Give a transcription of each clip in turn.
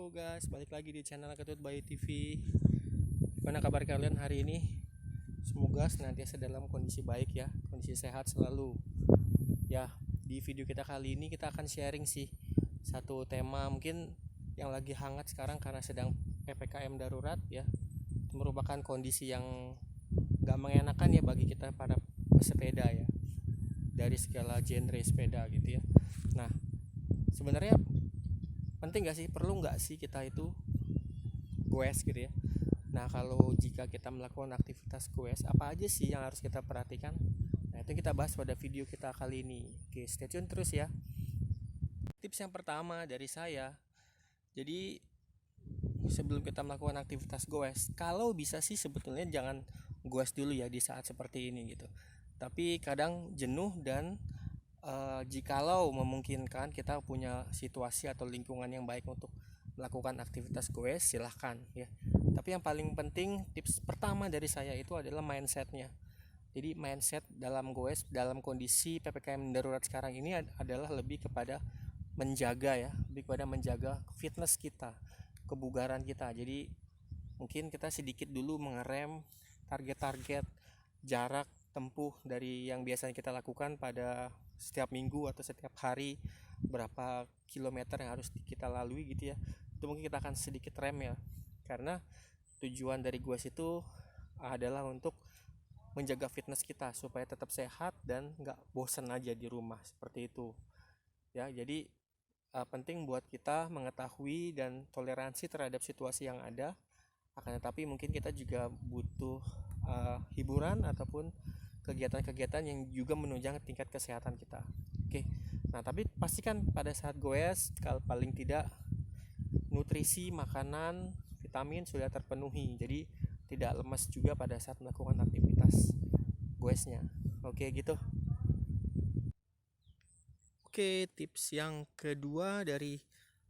Halo guys, balik lagi di channel Ketut Bayu TV. Gimana kabar kalian hari ini? Semoga senantiasa dalam kondisi baik ya, kondisi sehat selalu. Ya, di video kita kali ini kita akan sharing sih satu tema mungkin yang lagi hangat sekarang karena sedang PPKM darurat ya. Itu merupakan kondisi yang gak mengenakan ya bagi kita para pesepeda ya. Dari segala genre sepeda gitu ya. Nah, sebenarnya penting gak sih, perlu gak sih kita itu goes gitu ya. Nah, kalau jika kita melakukan aktivitas goes, apa aja sih yang harus kita perhatikan? Nah, itu kita bahas pada video kita kali ini. Oke, stay tune terus ya. Tips yang pertama dari saya, jadi sebelum kita melakukan aktivitas goes, kalau bisa sih sebetulnya jangan goes dulu ya di saat seperti ini gitu. Tapi kadang jenuh dan jikalau memungkinkan kita punya situasi atau lingkungan yang baik untuk melakukan aktivitas goes, silahkan ya. Tapi yang paling penting, tips pertama dari saya itu adalah mindsetnya. Jadi mindset dalam goes dalam kondisi PPKM darurat sekarang ini adalah lebih kepada menjaga ya, lebih kepada menjaga fitness kita, kebugaran kita. Jadi mungkin kita sedikit dulu mengerem target-target jarak tempuh dari yang biasanya kita lakukan pada setiap minggu atau setiap hari, berapa kilometer yang harus kita lalui gitu ya. Itu mungkin kita akan sedikit rem ya, karena tujuan dari goes itu adalah untuk menjaga fitness kita supaya tetap sehat dan nggak bosan aja di rumah seperti itu ya. Jadi penting buat kita mengetahui dan toleransi terhadap situasi yang ada. Akan tetapi mungkin kita juga butuh hiburan ataupun kegiatan-kegiatan yang juga menunjang tingkat kesehatan kita. Oke. Nah, tapi pastikan pada saat goes kalau paling tidak nutrisi, makanan, vitamin sudah terpenuhi. Jadi tidak lemas juga pada saat melakukan aktivitas goesnya. Oke, gitu. Oke, tips yang kedua dari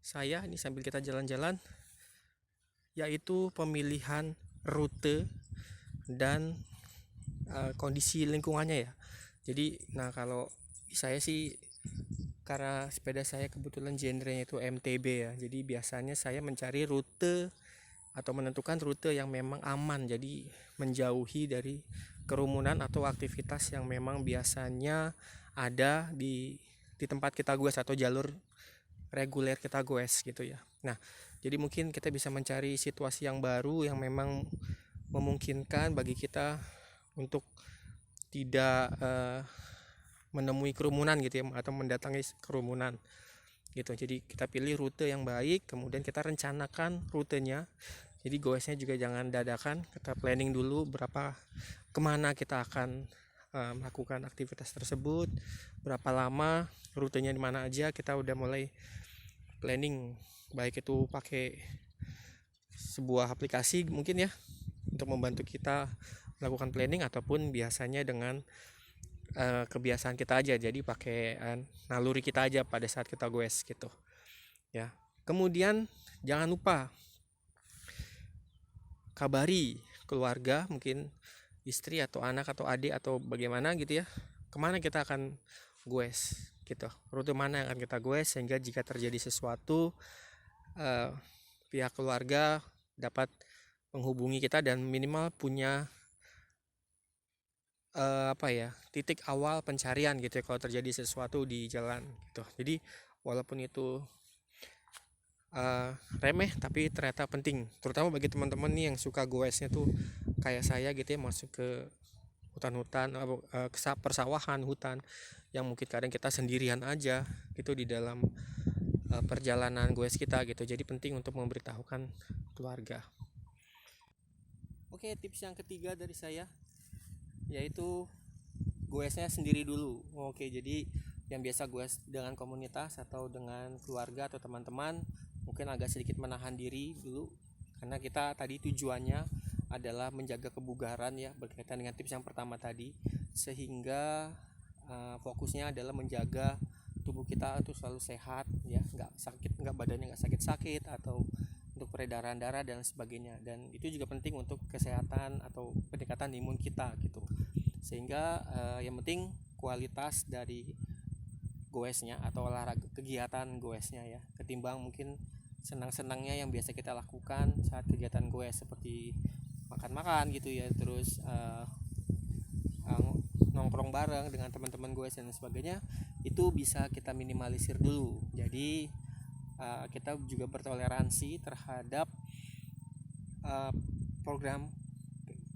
saya ini sambil kita jalan-jalan, yaitu pemilihan rute dan kondisi lingkungannya ya. Jadi kalau saya sih, karena sepeda saya kebetulan genrenya itu MTB ya, jadi biasanya saya mencari rute atau menentukan rute yang memang aman, jadi menjauhi dari kerumunan atau aktivitas yang memang biasanya ada di tempat kita goes atau jalur reguler kita goes gitu ya. Nah, jadi mungkin kita bisa mencari situasi yang baru yang memang memungkinkan bagi kita untuk tidak menemui kerumunan gitu ya, atau mendatangi kerumunan gitu. Jadi kita pilih rute yang baik, kemudian kita rencanakan rutenya. Jadi goesnya juga jangan dadakan, kita planning dulu kemana kita akan melakukan aktivitas tersebut, berapa lama, rutenya di mana aja, kita udah mulai planning, baik itu pakai sebuah aplikasi mungkin ya untuk membantu kita melakukan planning, ataupun biasanya dengan kebiasaan kita aja, jadi pakai naluri kita aja pada saat kita goes gitu ya. Kemudian jangan lupa kabari keluarga, mungkin istri atau anak atau adik atau bagaimana gitu ya, kemana kita akan goes gitu, rute mana yang akan kita goes, sehingga jika terjadi sesuatu pihak keluarga dapat menghubungi kita dan minimal punya titik awal pencarian gitu ya kalau terjadi sesuatu di jalan gitu. Jadi walaupun itu remeh tapi ternyata penting, terutama bagi teman-teman nih yang suka goesnya tuh kayak saya gitu ya, masuk ke hutan-hutan, persawahan, hutan yang mungkin kadang kita sendirian aja gitu di dalam perjalanan goes kita gitu. Jadi penting untuk memberitahukan keluarga. Oke, tips yang ketiga dari saya yaitu goesnya sendiri dulu. Oke, jadi yang biasa goes dengan komunitas atau dengan keluarga atau teman-teman mungkin agak sedikit menahan diri dulu, karena kita tadi tujuannya adalah menjaga kebugaran ya, berkaitan dengan tips yang pertama tadi, sehingga fokusnya adalah menjaga tubuh kita itu selalu sehat ya, badannya nggak sakit-sakit, atau untuk peredaran darah dan sebagainya. Dan itu juga penting untuk kesehatan atau peningkatan imun kita gitu. Sehingga yang penting kualitas dari goesnya atau olahraga kegiatan goesnya ya, ketimbang mungkin senang-senangnya yang biasa kita lakukan saat kegiatan gue seperti makan-makan gitu ya, terus nongkrong bareng dengan teman-teman gue dan sebagainya, itu bisa kita minimalisir dulu. Jadi kita juga bertoleransi terhadap program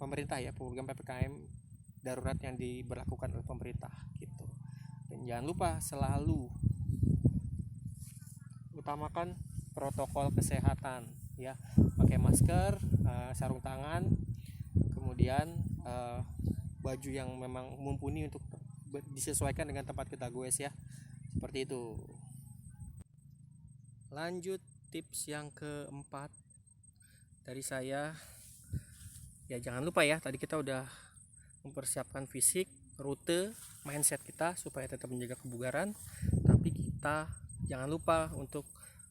pemerintah ya, program PPKM darurat yang diberlakukan oleh pemerintah gitu. Dan jangan lupa selalu utamakan protokol kesehatan ya, pakai masker, sarung tangan, kemudian baju yang memang mumpuni untuk disesuaikan dengan tempat kita goes ya, seperti itu. Lanjut tips yang keempat dari saya ya, jangan lupa ya, tadi kita udah mempersiapkan fisik, rute, mindset kita supaya tetap menjaga kebugaran, tapi kita jangan lupa untuk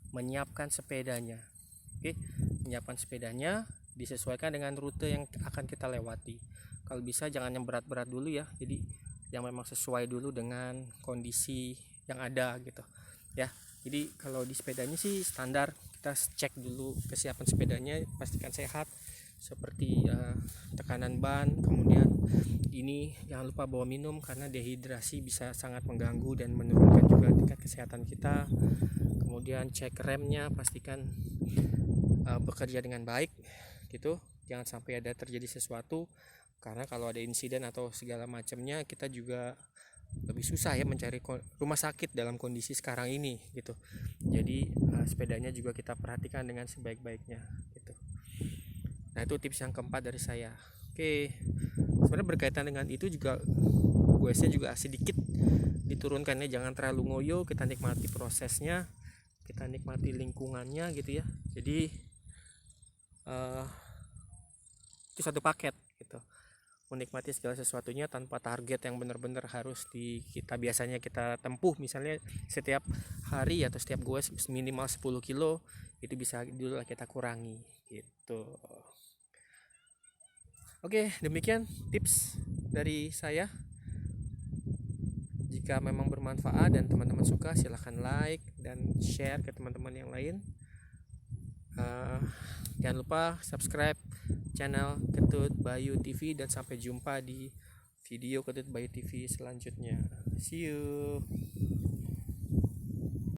menyiapkan sepedanya. Oke, menyiapkan sepedanya disesuaikan dengan rute yang akan kita lewati. Kalau bisa jangan yang berat-berat dulu ya, jadi yang memang sesuai dulu dengan kondisi yang ada gitu ya. Jadi kalau di sepedanya sih standar, kita cek dulu kesiapan sepedanya, pastikan sehat, seperti tekanan ban, kemudian ini jangan lupa bawa minum karena dehidrasi bisa sangat mengganggu dan menurunkan juga tingkat kesehatan kita. Kemudian cek remnya, pastikan bekerja dengan baik gitu, jangan sampai ada terjadi sesuatu, karena kalau ada insiden atau segala macamnya kita juga lebih susah ya mencari rumah sakit dalam kondisi sekarang ini gitu. Jadi sepedanya juga kita perhatikan dengan sebaik-baiknya gitu. Nah, itu tips yang keempat dari saya. Oke, sebenarnya berkaitan dengan itu juga goesnya juga sedikit diturunkannya, jangan terlalu ngoyo, kita nikmati prosesnya, kita nikmati lingkungannya gitu ya. Jadi itu satu paket gitu, menikmati segala sesuatunya tanpa target yang benar-benar harus kita biasanya kita tempuh, misalnya setiap hari atau setiap goes minimal 10 kilo, itu bisa dulu kita kurangi gitu. Oke, demikian tips dari saya. Jika memang bermanfaat dan teman-teman suka, silahkan like dan share ke teman-teman yang lain. Jangan lupa subscribe channel Ketut Bayu TV, dan sampai jumpa di video Ketut Bayu TV selanjutnya. See you.